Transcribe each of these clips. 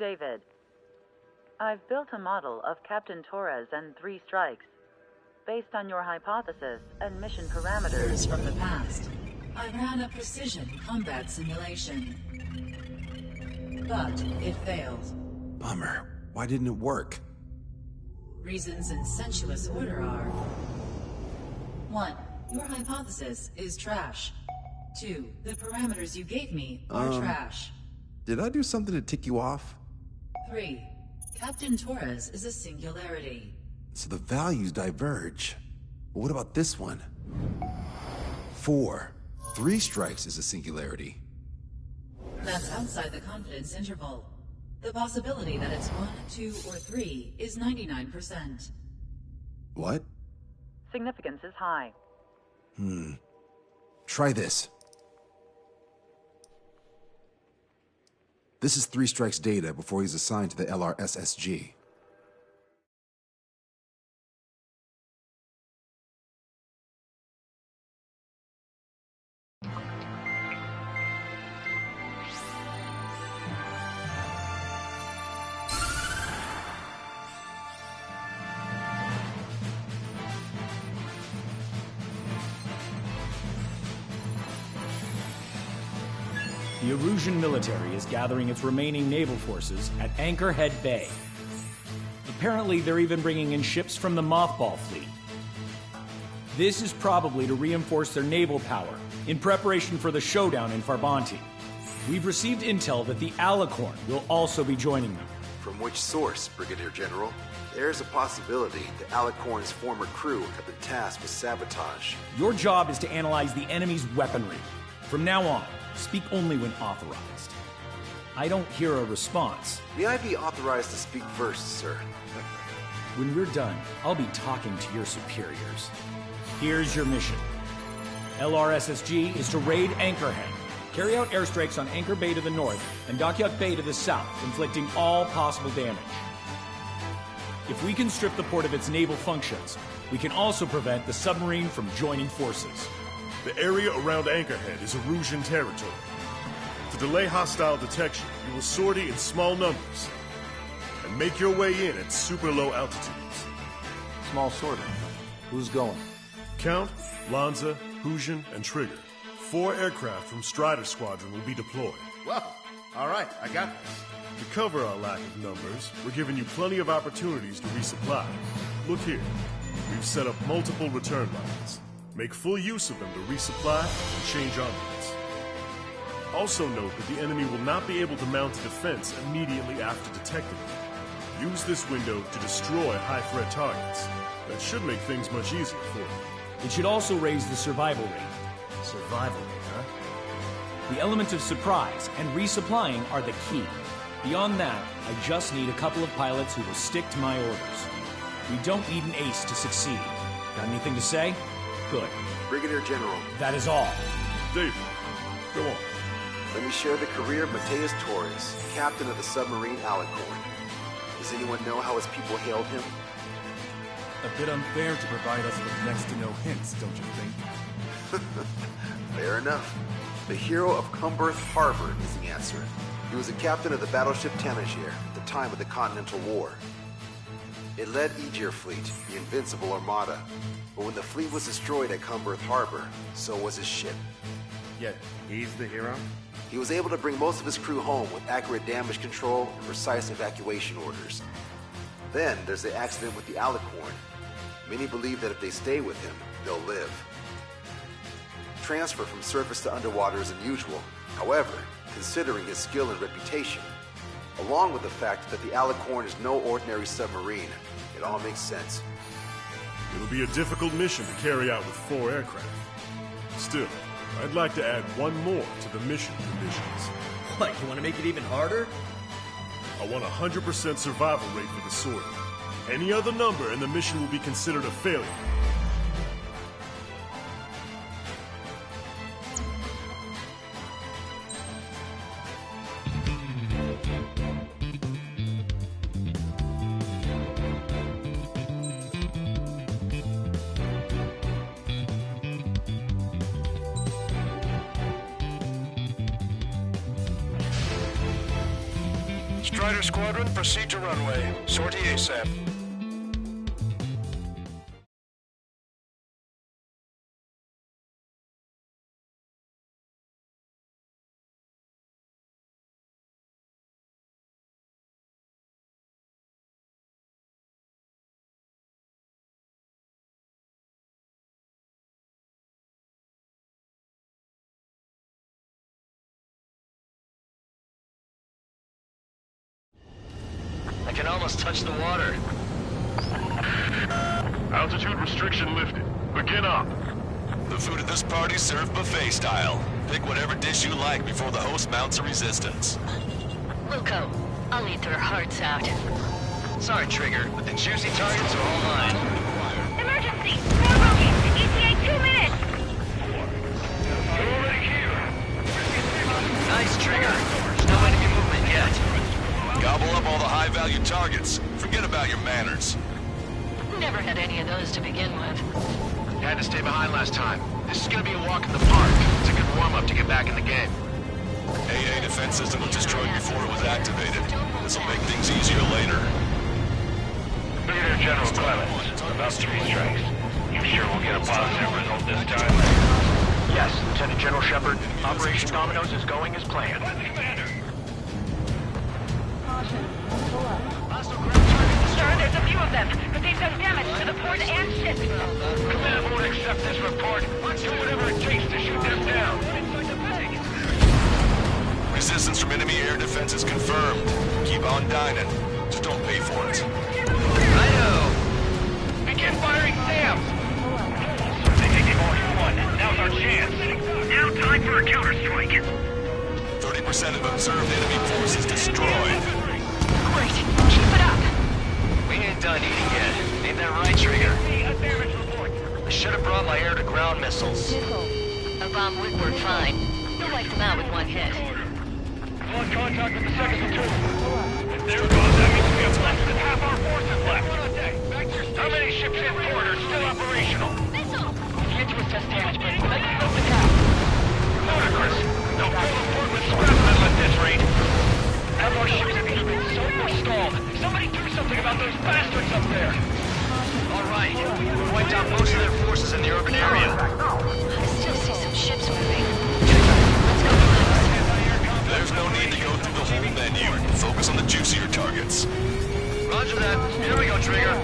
David. I've built a model of Captain Torres and 3 strikes, based on your hypothesis and mission parameters. From the past, I ran a precision combat simulation. But it failed. Bummer. Why didn't it work? Reasons in sensuous order are: 1. Your hypothesis is trash. 2. The parameters you gave me are trash. Did I do something to tick you off? 3. Captain Torres is a singularity. So the values diverge. But what about this one? 4. 3 strikes is a singularity. That's outside the confidence interval. The possibility that it's 1, 2, or 3 is 99%. What? Significance is high. Try this. This is 3 strikes data before he's assigned to the LRSSG. The Erusian military is gathering its remaining naval forces at Anchorhead Bay. Apparently, they're even bringing in ships from the Mothball fleet. This is probably to reinforce their naval power in preparation for the showdown in Farbanti. We've received intel that the Alicorn will also be joining them. From which source, Brigadier General? There's a possibility the Alicorn's former crew have been tasked with sabotage. Your job is to analyze the enemy's weaponry. From now on, speak only when authorized. I don't hear a response. May I be authorized to speak first, sir? When we're done, I'll be talking to your superiors. Here's your mission. LRSSG is to raid Anchorhead, carry out airstrikes on Anchor Bay to the north and Dockyard Bay to the south, inflicting all possible damage. If we can strip the port of its naval functions, we can also prevent the submarine from joining forces. The area around Anchorhead is Erusian territory. To delay hostile detection, you will sortie in small numbers and make your way in at super low altitudes. Small sortie. Who's going? Count, Lanza, Hujan, and Trigger. 4 aircraft from Strider Squadron will be deployed. Well, all right, I got this. To cover our lack of numbers, we're giving you plenty of opportunities to resupply. Look here. We've set up multiple return lines. Make full use of them to resupply and change armaments. Also note that the enemy will not be able to mount a defense immediately after detecting them. Use this window to destroy high-threat targets. That should make things much easier for you. It should also raise the survival rate. Survival rate, huh? The element of surprise and resupplying are the key. Beyond that, I just need a couple of pilots who will stick to my orders. We don't need an ace to succeed. Got anything to say? Good. Brigadier General. That is all. David, go on. Let me share the career of Mateus Torres, captain of the submarine Alicorn. Does anyone know how his people hailed him? A bit unfair to provide us with next to no hints, don't you think? Fair enough. The hero of Cumberth Harbor is the answer. He was a captain of the battleship Tanager at the time of the Continental War. It led Aegir Fleet, the Invincible Armada. But when the fleet was destroyed at Cumberth Harbor, so was his ship. Yet, he's the hero? He was able to bring most of his crew home with accurate damage control and precise evacuation orders. Then there's the accident with the Alicorn. Many believe that if they stay with him, they'll live. Transfer from surface to underwater is unusual. However, considering his skill and reputation, along with the fact that the Alicorn is no ordinary submarine, it all makes sense. It'll be a difficult mission to carry out with 4 aircraft. Still, I'd like to add one more to the mission conditions. What, you want to make it even harder? I want 100% survival rate for the sortie. Any other number and the mission will be considered a failure. Strider Squadron, proceed to runway. Sortie ASAP. I can almost touch the water. Altitude restriction lifted. Begin up. The food at this party served buffet style. Pick whatever dish you like before the host mounts a resistance. Wilco, I'll eat their hearts out. Sorry, Trigger, but the juicy targets are all mine. Emergency! More bogeys! ETA 2 minutes! Nice, Trigger. There's no enemy movement yet. Gobble up all the high-value targets. Forget about your manners. Never had any of those to begin with. Had to stay behind last time. This is gonna be a walk in the park. It's a good warm-up to get back in the game. AA defense system was destroyed before it was activated. This'll make things easier later. Brigadier General Clemens, about 3 strikes. You sure we'll get a positive result this time? Yes, Lieutenant General Shepard. Operation Dominoes is going as planned. Sir, there's a few of them, but they've done damage to the port and ship. Command won't accept this report. Do whatever it takes to shoot them down. Resistance from enemy air defense is confirmed. Keep on dining. Just don't pay for it. Righto! Begin firing Sam! They think they've already won. Now's our chance. Now time for a counterstrike. 30% of observed enemy forces destroyed. Great, keep it up. We ain't done eating yet. Ain't that right, Trigger? I should have brought my air-to-ground missiles. A bomb would work fine. You'll wipe them out with one hit. Lost contact with the second platoon. If they're gone, that means we have less than half our forces left. How many ships in port are still operational? Can't do assess damage, but let's slow it down. Ludicrous. They'll fill the port with scrap metal at this rate. Have our ships been so Stalled. Somebody do something about those bastards up there. All right. We wiped out most of their forces in the urban area. I still see some ships moving. Let's go close. There's no need to go through the whole menu. Focus on the juicier targets. Roger that. Here we go, Trigger.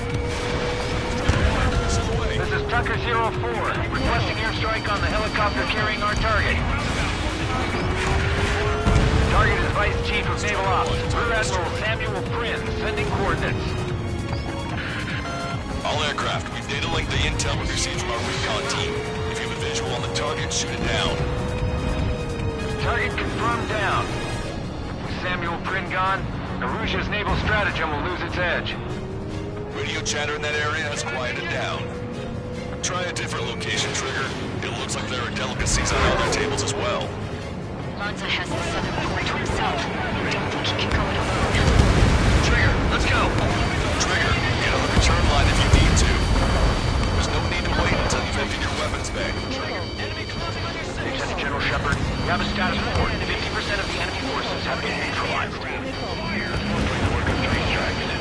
This is Tucker 04, requesting airstrike on the helicopter carrying our target. Target is Vice Chief of Naval Ops, Rear Admiral Samuel Prynn, sending coordinates. All aircraft, we've data linked the intel we received from our recon team. If you have a visual on the target, shoot it down. Target confirmed down. With Samuel Prynn gone, Naruja's naval stratagem will lose its edge. Radio chatter in that area has quieted down. Try a different location, Trigger. It looks like there are delicacies on other tables as well. Lanza has the southern port to himself. Don't think he can go it alone. Trigger, let's go. Trigger, get on the return line if you need to. There's no need to wait until you've emptied your weapons bag. Lieutenant General Shepard, we have a status report. 50% of the enemy forces have been neutralized. That's mostly the work of 3 strikes.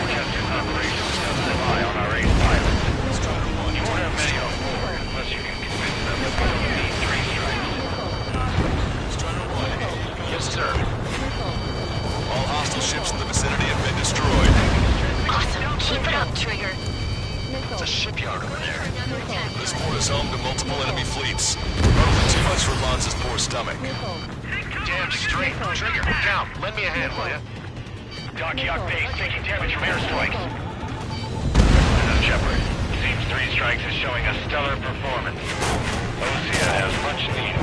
Contested operations doesn't rely on our 8 pilots. You won't have many on board unless you can convince them that we don't need 3 strikes. Yes, sir. All hostile ships in the vicinity have been destroyed. Awesome. Keep it up, Trigger. It's a shipyard over there. This port is home to multiple enemy fleets. Probably too much for Lanza's poor stomach. Damn straight. Trigger, count. Lend me a hand, will ya? Dockyard base taking damage from airstrikes. This is Shepard. Seems 3 strikes is showing a stellar performance. Osea has much needed.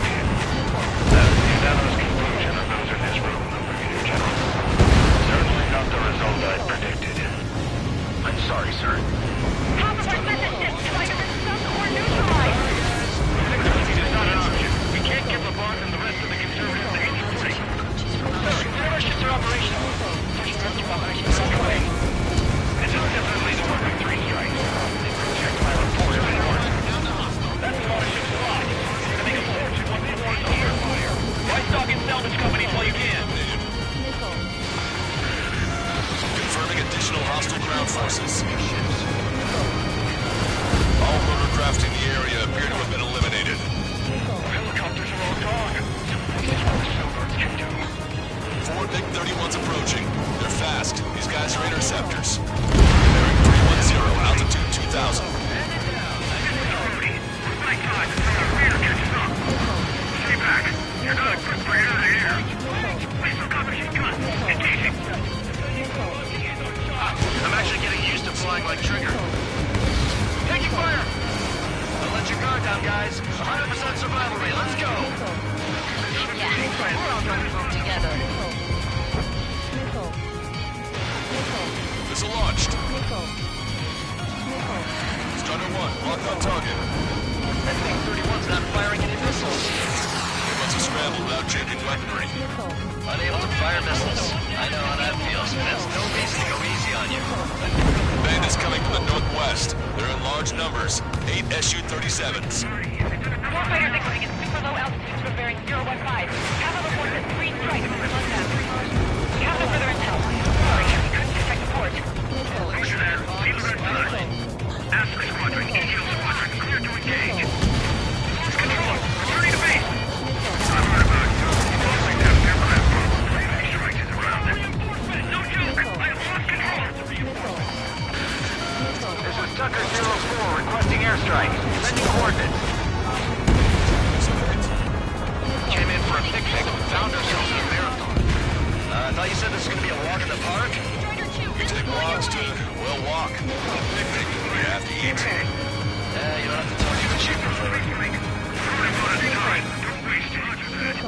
That's the unanimous conclusion of those in this room, Brigadier General. Certainly not the result I predicted. I'm sorry, sir. Half of our ships trying to sunk or neutralize. It is not an option. We can't give LeBron and the rest of the conservatives any break. Sir, whatever ships are operational, first rescue operations on the way. This is definitely the work of 3 strikes. Check my report if it works. That's a lot of ships alive. It's gonna make a fortune once the war's over. Why stock forces. All rotorcraft in the area appear to have been eliminated. Helicopters are all gone. Snowbirds can do. 4 Big 31s approaching. They're fast. These guys are interceptors. Bearing 310, altitude 2000. My God, our rear catches up. Stay back. You're not a good fighter in the air. We still got machine guns. Engaging. I'm actually getting used to flying like Trigger. Taking fire! Don't let your guard down, guys. 100% survival rate. Let's go! Yeah, we're all going home together. Missile launched. Strider 1, locked on target. That thing 31's not firing any missiles. They must have scrambled without changing weaponry. Unable to fire missiles. I know how that feels, but that's no reason to go easy on you. Bandits coming from the northwest. They're in large numbers. 8 Su-37s. Warfighters exiting at super low altitudes from bearing 015. Kappa reports at 3 strikes from sundown. You have no further intel. Sorry, we couldn't detect the port. Roger there. See the red flag. Ask Squadron, Eagle Squadron, clear to engage. Force control, returning to base. I'm right about you. Don't like that aircraft problem. Many strikes is around. No joke. I have lost control. This is Tucker 04 requesting airstrike. Sending coordinates. Came in for a picnic. Found ourselves in a marathon. I thought you said this was going to be a walk in the park? We take walks to, well, walk. Picnic. We have to eat. You don't have to tell me what you prefer.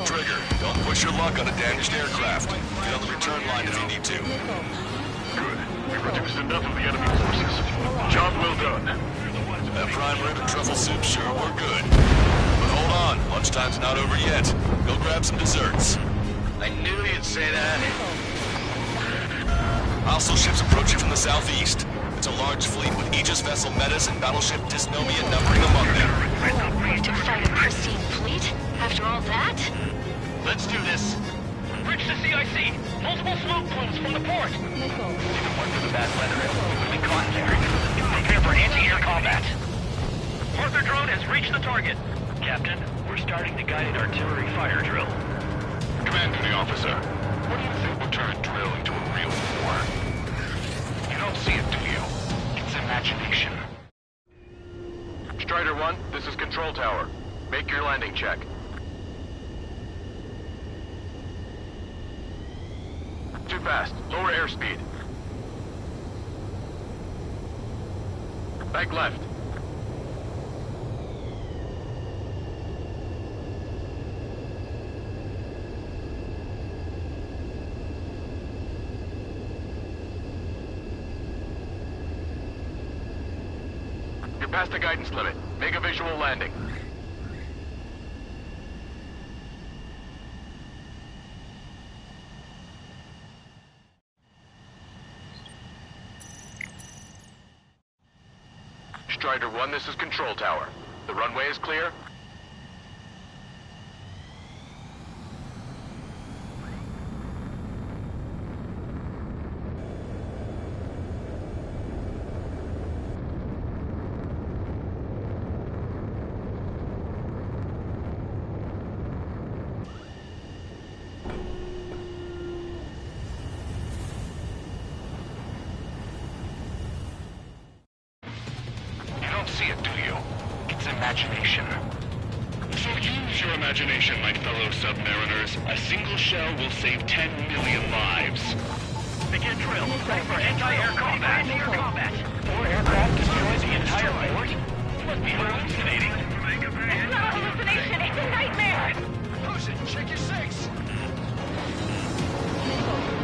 Trigger, don't push your luck on a damaged aircraft. Get on the return line if you need to. Good. We reduced enough of the enemy forces. Job well done. That prime rib and truffle soup, sure, we're good. But hold on, lunchtime's not over yet. Go grab some desserts. I knew you'd say that. Hostile ships approaching from the southeast. It's a large fleet with Aegis vessel Metis and battleship Dysnomia numbering among them. We're to fight a pristine fleet? After all that? Let's do this. Bridge to CIC. Multiple smoke plumes from the port. If it weren't for the bad weather, we would be caught there. Prepare for anti-air combat. Arthur drone has reached the target. Captain, we're starting the guided artillery fire drill. Command to the officer. What do you think will turn a drill into a real war? You don't see it, do you? It's imagination. Strider 1, this is Control Tower. Make your landing check. Too fast. Lower airspeed. Bank left. You're past the guidance limit. Make a visual landing. Strider 1, this is Control Tower. The runway is clear? See it, do you? It's imagination. So use your imagination, my fellow submariners. A single shell will save 10 million lives. Begin drill. Ready for anti-air combat. Four aircraft destroy the entire port? You must be hallucinating. It's not a hallucination, it's a nightmare! Push it, check your six.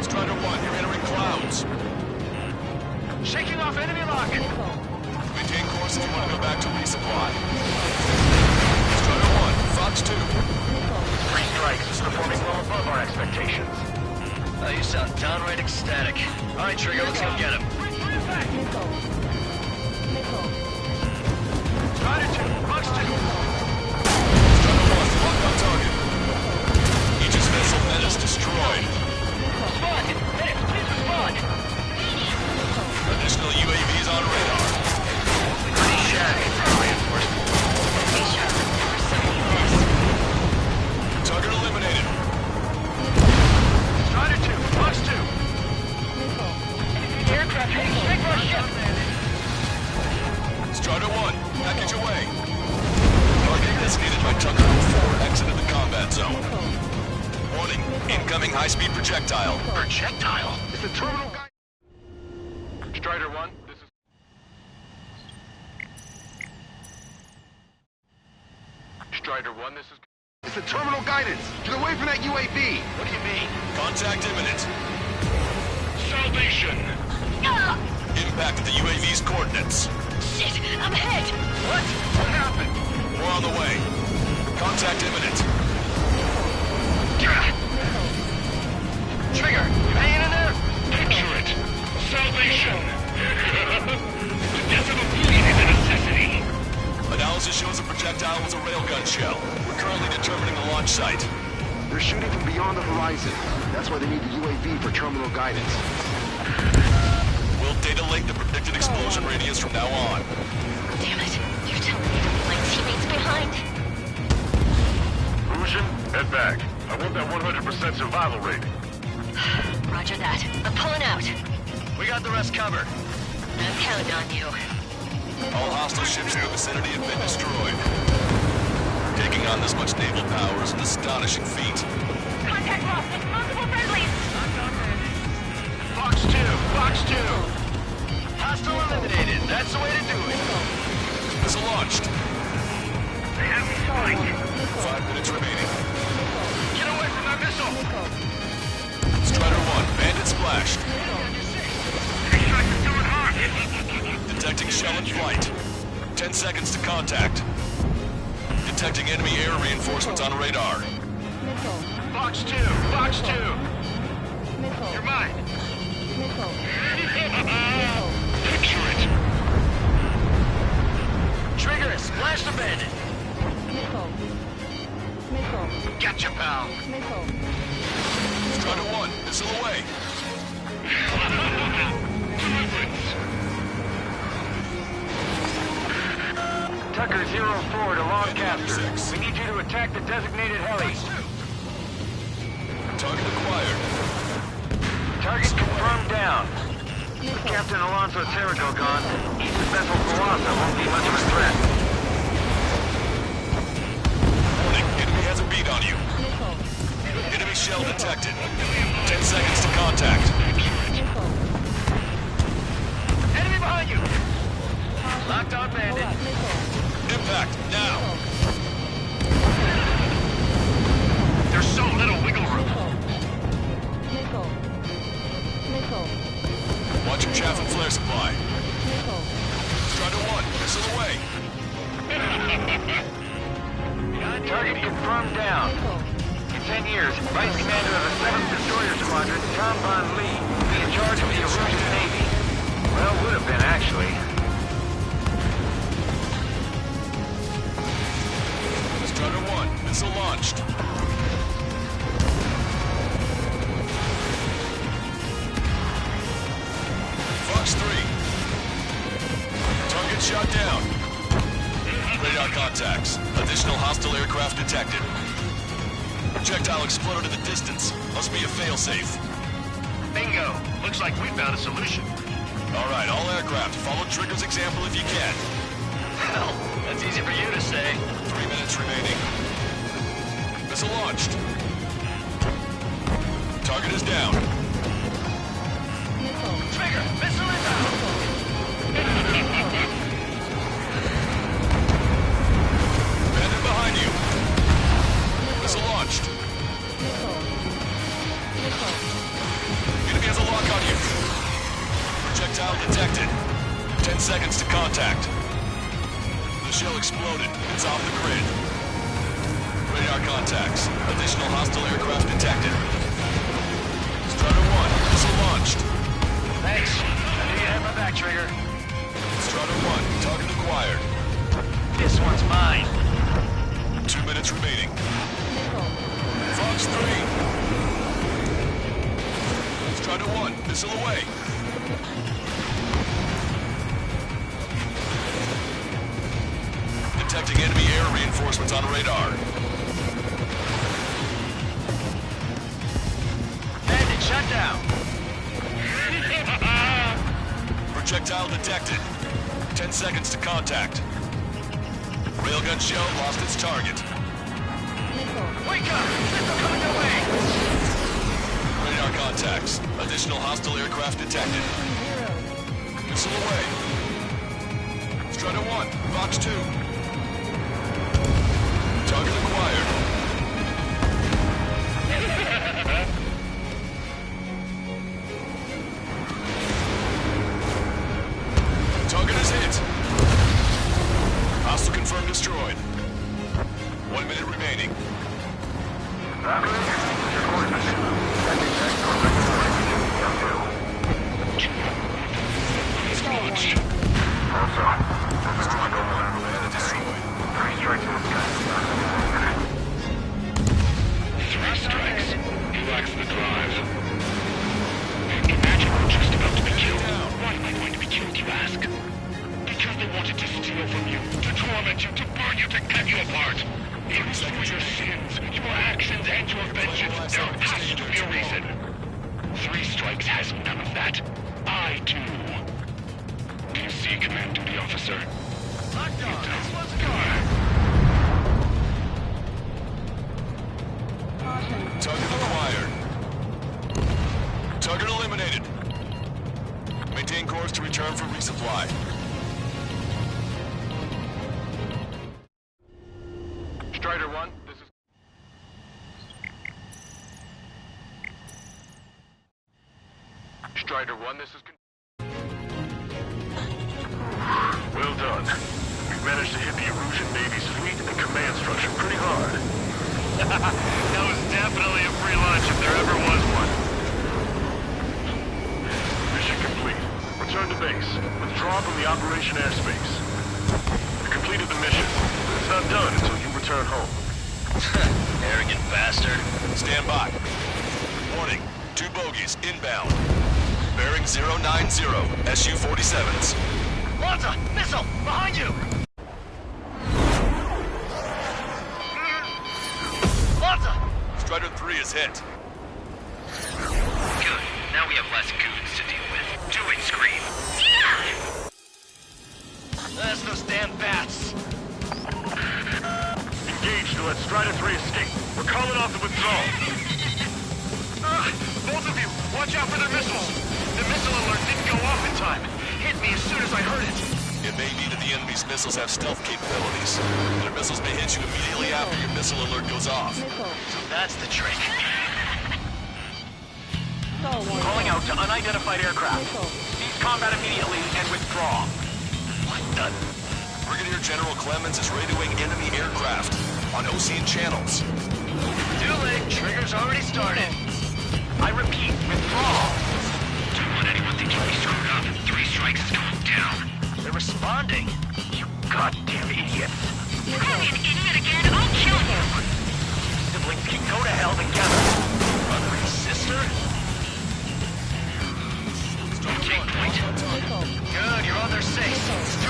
Strider 1, you're entering clouds. Shaking off enemy lock. Maintain course if you want to go back to resupply. Strider 1, Fox 2. 3 strikes is performing well above our expectations. Oh, you sound downright ecstatic. All right, Trigger, let's go get him. Strider 2, Fox 2. Strider 1, locked on target. Aegis vessel Metis destroyed. Respond! Medics, please respond! Additional Incoming high-speed projectile. Projectile? Is the terminal guy... Strider 1, this is... Strider 1, this is... It's the terminal guidance! Get away from that UAV! What do you mean? Contact imminent. Salvation! Impact of the UAV's coordinates. Shit, I'm hit! What? What happened? More on the way. Contact imminent. Trigger, you hanging in there? Picture it. Salvation! The death of a fleet is a necessity. Analysis shows the projectile was a railgun shell. We're currently determining the launch site. They're shooting from beyond the horizon. That's why they need the UAV for terminal guidance. We'll data link the predicted explosion radius from now on. Damn it. You're telling me to leave my teammates behind? Lucian, head back. I want that 100% survival rate. Roger that. I'm pulling out. We got the rest covered. I'm counting on you. All hostile ships in the vicinity have been destroyed. Taking on this much naval power is an astonishing feat. Contact lost with multiple friendlies. Fox 2, Fox 2. Hostile eliminated. That's the way to do it. Missile launched. They have me spiked. 5 minutes remaining. Get away from that missile. Strider 1, bandit splashed. These strikes are doing hard. Detecting shell in flight. 10 seconds to contact. Detecting enemy air reinforcements on radar. Fox 2, Fox 2. You're mine. Picture it. Trigger it. Splash the bandit. Gotcha, pal. Strider 1, missile away. Tucker 04 to Longcaster. We need you to attack the designated heli. Target acquired. Target confirmed down. Captain Alonso Terrico gone. Eastern vessel Colossus won't be much of a threat. Warning, enemy has a beat on you. Enemy shell detected. 10 seconds to contact. Enemy behind you! Locked on bandit. Impact, now. There's so little wiggle room. Watch your chaff and flare supply. Strider 1, missile away. Target confirmed down. In 10 years, Vice Commander of the 7th Destroyer Squadron, Tom Von Lee, will be in charge of the Erusian Navy. Well, would have been, actually. Strider 1, missile launched. Fox 3. Target shot down. Radar contacts. Additional hostile aircraft detected. Projectile exploded in the distance. Must be a failsafe. Bingo. Looks like we found a solution. All right, all aircraft, follow Trigger's example if you can. Hell, that's easy for you to say. 3 minutes remaining. Missile launched. Target is down. Trigger, missile inbound. Bandit behind you. Missile launched. Enemy has a lock on you. Projectile detected. 10 seconds to contact. The shell exploded. It's off the grid. Radar contacts. Additional hostile aircraft detected. Strider 1, missile launched. Thanks. I knew you had my back, Trigger. Strider 1, target acquired. This one's mine. 2 minutes remaining. Fox 3. Strider 1, missile away. Detecting enemy air reinforcements on radar. Bandit shut down. Projectile detected. 10 seconds to contact. Railgun shell lost its target. Wake up! Missile coming your way! contacts. Additional hostile aircraft detected. Missile away. Strider 1, Fox 2. Target acquired. Target is hit. Hostile confirmed destroyed. 1 minute remaining. Three strikes. He lacks the drive. Imagine we're just about to be killed. Why am I going to be killed, you ask? Because they wanted to steal from you, to torment you, to burn you, to cut you apart. Even for your sins, your actions, and your vengeance, there has to be a reason. Three strikes has none of that. I do. Do you see, Command Duty Officer? Lockdown, let's go. Target acquired. Target eliminated. Maintain course to return for resupply. Strider 1, this is... Strider 1, this is... Well done. We managed to hit the Erusian Navy's fleet and command structure pretty hard. That was definitely a free lunch if there ever was one. Mission complete. Return to base. Withdraw from the operation airspace. You completed the mission, but it's not done until you return home. Arrogant bastard. Stand by. Warning. 2 bogies inbound. Bearing 090. Su-47s. Malta! Missile! Behind you! Malta! Strider 3 is hit. Good. Now we have less goons to deal with. Do it, Scream. That's those damn bats. Engage to let Strider 3 escape. We're calling off the withdrawal. Both of you, watch out for their missiles. The missile alert didn't go off in time. Hit me as soon as I heard it. It may be that the enemy's missiles have stealth capabilities. Their missiles may hit you immediately after your missile alert goes off. So that's the trick. Calling out to unidentified aircraft. Cease combat immediately and withdraw. What the? Brigadier General Clemens is radioing enemy aircraft on Ocean channels. Too late. Trigger's already started. I repeat, withdraw. Don't want anyone thinking we screwed up. 3 strikes is going down. They're responding. You goddamn idiots. Call me an idiot again, I'll kill you! Siblings can go to hell together. Brother and sister? Take point. Good, you're on their 6. 2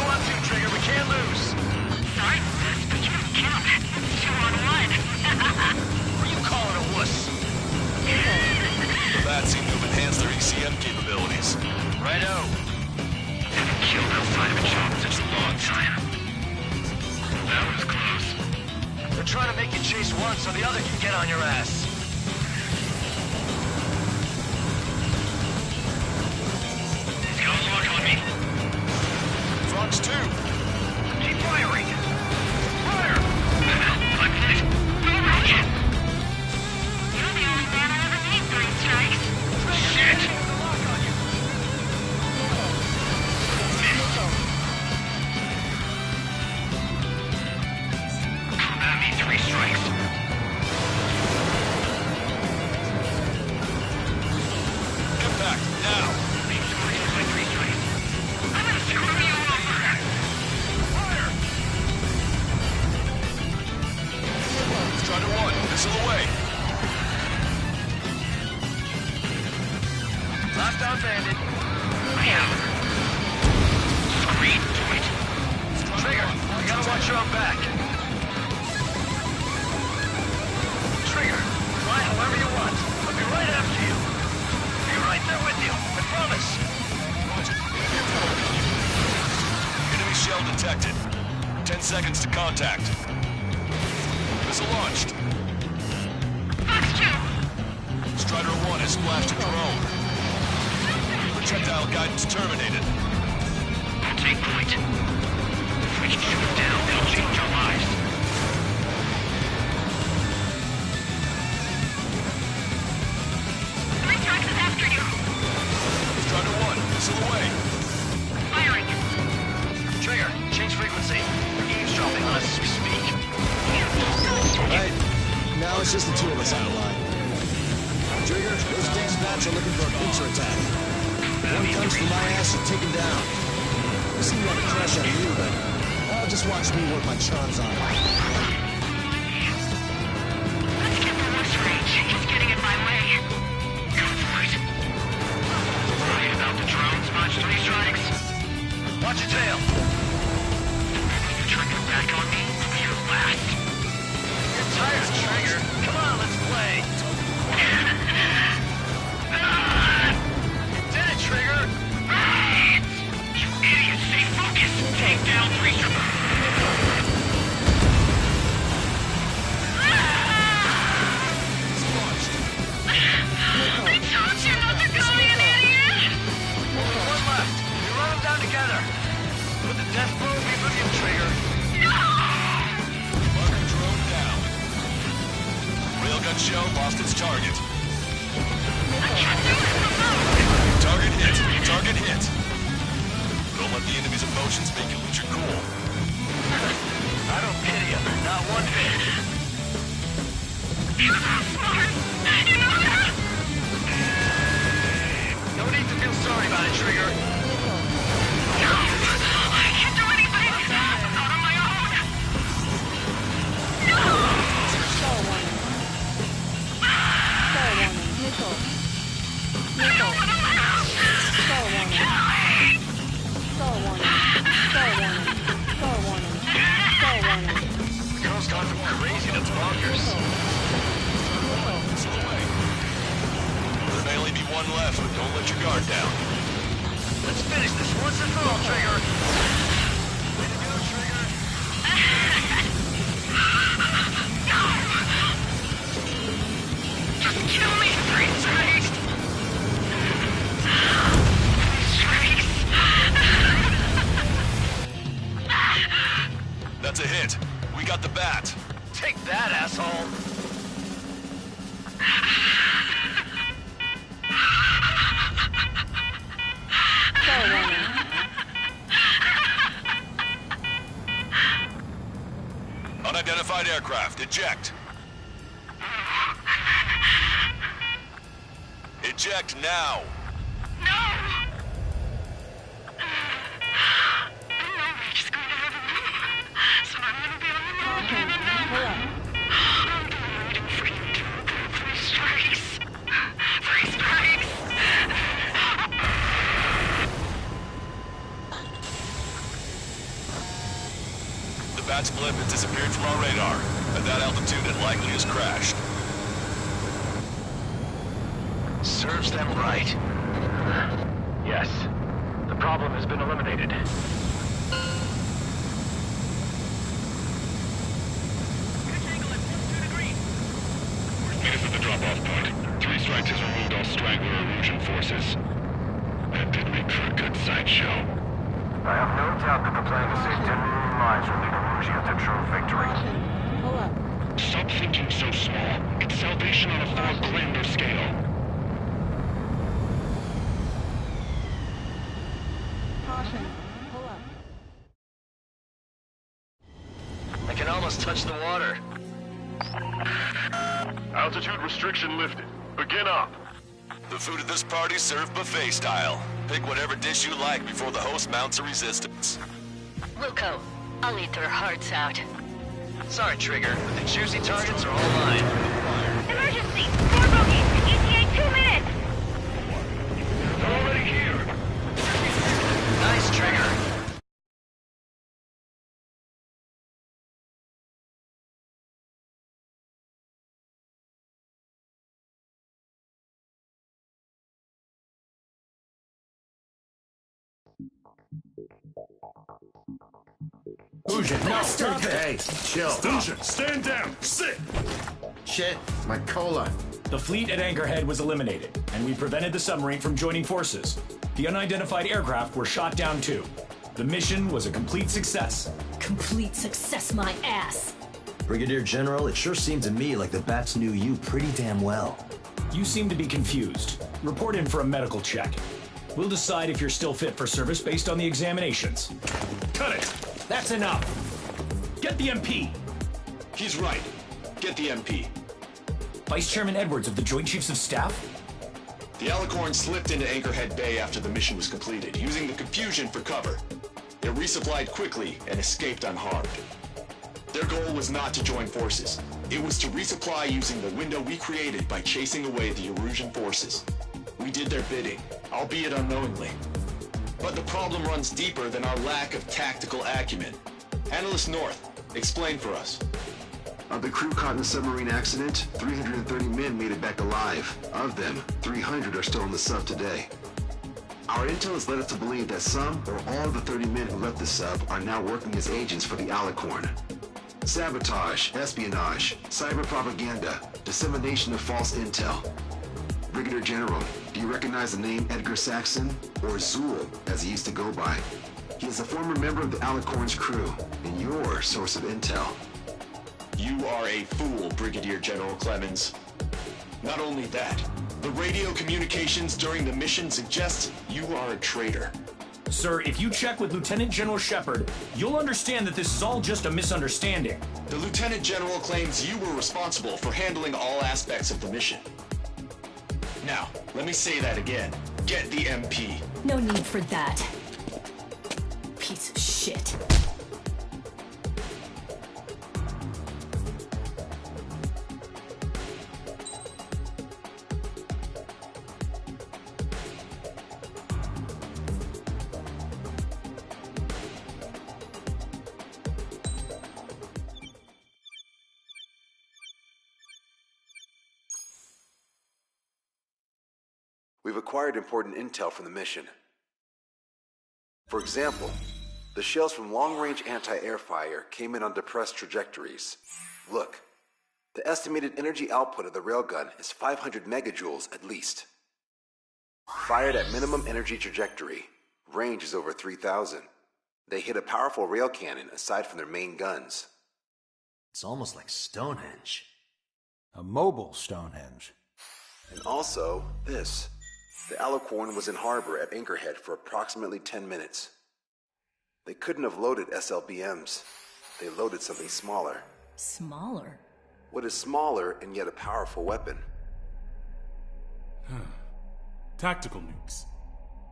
on 2, Trigger. We can't lose. Sorry, but you don't count. 2 on 1. Who are you calling a wuss? The bats seem to have enhanced their ECM capabilities. Righto. Haven't killed outside of a job in such a long time. That was close. They're trying to make you chase one so the other can get on your ass. He's got a lock on me. Fox 2. Keep firing. Fire! I'm hit. No rocket! You're the only man I ever need 3 strikes. Shit! That means 3 strikes. Impact, now. Being supported by 3 strikes. I'm gonna screw you over. Fire! Strider 1, missile away. Last down bandit. I have her. Scream to it. Trigger, you gotta watch your own back. Trigger, fly however you want. I'll be right after you. Be right there with you, I promise. Roger. Enemy shell detected. 10 seconds to contact. Missile launched. Fox 2! Strider 1 has splashed a drone. Projectile guidance terminated. Take point. If we can shoot them down, it'll change our lives. Three strikes is after you. Strider 1, missile away. Firing. Trigger, change frequency. We're eavesdropping on us as we speak. Right. Now it's just the two of us on the line. Trigger, those damn bats are looking for a pincer attack. One comes from my ass, you take him down. I seem to have a crush on you, but just watch me work my charms on him. Let's get the rush range. He's getting in my way. Go for it. Worried about the drones, March 3 strikes. Watch your tail. You trigger back on me? You last. You're tired, Trigger. Come on, let's play. You did it, Trigger. You idiot! Stay focused. Take down 3 strikes. I told you not to call me an idiot! Only one left. We run them down together. With the death blow, we put him, Trigger. Marker drone down. Railgun shell lost its target. Target hit. Target hit. Don't let the enemy's emotions make you lose your cool. I don't pity him. Not one bit. You're not smart. You know that? No need to feel sorry about it, Trigger. No! I can't do anything! I'm on my own! No! Star warning. Star warning. Missile. Missile. Star warning. Star warning. Star warning. Star warning. Star warning. The girl's gone from crazy to bonkers. There may only be one left, but don't let your guard down. Let's finish this once and for all, Trigger. Way to go, Trigger. Just kill me, 3 strikes! 3 strikes! That's a hit. We got the bat. Take that, asshole. Star warning. Unidentified aircraft. Eject. Eject now. No! Nobody's going to have a move, so I'm going to be on the move. Pull up. I'm waiting for you to open 3 strikes. 3 strikes! The bat's blip has disappeared from our radar. At that altitude, it likely has crashed. Serves them right. Yes. The problem has been eliminated. Meet us at the drop-off point. 3 strikes has removed all straggler illusion forces. That did make for a good sideshow. I have no doubt that the plan to save 10 million lives will lead Illusion to true victory. Pull up. Stop thinking so small. It's salvation on a far grander scale. Caution. Pull up. I can almost touch the water. Altitude restriction lifted. Begin up. The food at this party served buffet style. Pick whatever dish you like before the host mounts a resistance. Wilco, I'll eat their hearts out. Sorry, Trigger, but the juicy targets are all mine. Emergency! 4 bogeys! ETA 2 minutes! They're already here. Nice, Trigger. Fusion, no, stop it! Hey, chill. Fusion, stand down. Sit. Shit, my cola. The fleet at Anchorhead was eliminated, and we prevented the submarine from joining forces. The unidentified aircraft were shot down too. The mission was a complete success. Complete success, my ass! Brigadier General, it sure seemed to me like the Bats knew you pretty damn well. You seem to be confused. Report in for a medical check. We'll decide if you're still fit for service based on the examinations. Cut it! That's enough! Get the MP! He's right. Get the MP. Vice Chairman Edwards of the Joint Chiefs of Staff? The Alicorn slipped into Anchorhead Bay after the mission was completed, using the confusion for cover. It resupplied quickly and escaped unharmed. Their goal was not to join forces. It was to resupply using the window we created by chasing away the Erusian forces. We did their bidding, albeit unknowingly. But the problem runs deeper than our lack of tactical acumen. Analyst North, explain for us. Of the crew caught in the submarine accident, 330 men made it back alive. Of them, 300 are still in the sub today. Our intel has led us to believe that some or all of the 30 men who left the sub are now working as agents for the Alicorn. Sabotage, espionage, cyber propaganda, dissemination of false intel. Brigadier General, do you recognize the name Edgar Saxon, or Zool, as he used to go by? He is a former member of the Alicorn's crew, and your source of intel. You are a fool, Brigadier General Clemens. Not only that, the radio communications during the mission suggest you are a traitor. Sir, if you check with Lieutenant General Shepard, you'll understand that this is all just a misunderstanding. The Lieutenant General claims you were responsible for handling all aspects of the mission. Now, let me say that again. Get the MP. No need for that. Piece of shit. We've acquired important intel from the mission. For example, the shells from long-range anti-air fire came in on depressed trajectories. Look, the estimated energy output of the railgun is 500 megajoules at least. Fired at minimum energy trajectory, range is over 3,000. They hit a powerful rail cannon aside from their main guns. It's almost like Stonehenge. A mobile Stonehenge. And also, this. The Alicorn was in harbor at Anchorhead for approximately 10 minutes. They couldn't have loaded SLBMs. They loaded something smaller. Smaller? What is smaller and yet a powerful weapon? Tactical nukes.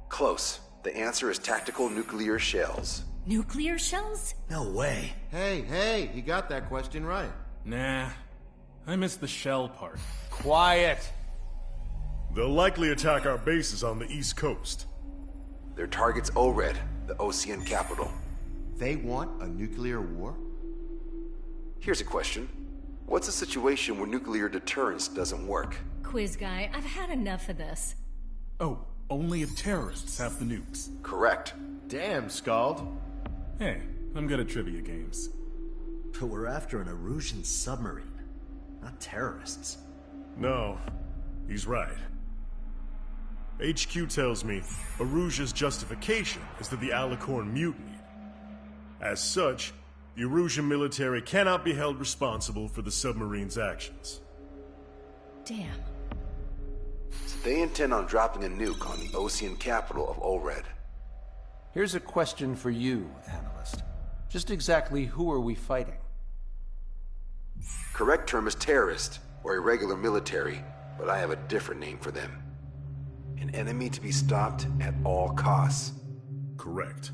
Close. The answer is tactical nuclear shells. Nuclear shells? No way. Hey, he got that question right. Nah, I missed the shell part. Quiet! They'll likely attack our bases on the East Coast. Their target's ORED, the Ocean capital. They want a nuclear war? Here's a question. What's a situation where nuclear deterrence doesn't work? Quiz guy, I've had enough of this. Oh, only if terrorists have the nukes. Correct. Damn, Scald. Hey, I'm good at trivia games. But we're after an Erusian submarine, not terrorists. No, he's right. HQ tells me Erusia's justification is that the Alicorn mutinied. As such, the Erusian military cannot be held responsible for the submarine's actions. Damn. So they intend on dropping a nuke on the Ocean capital of ORED. Here's a question for you, analyst. Just exactly who are we fighting? Correct term is terrorist, or irregular military, but I have a different name for them. An enemy to be stopped at all costs. Correct.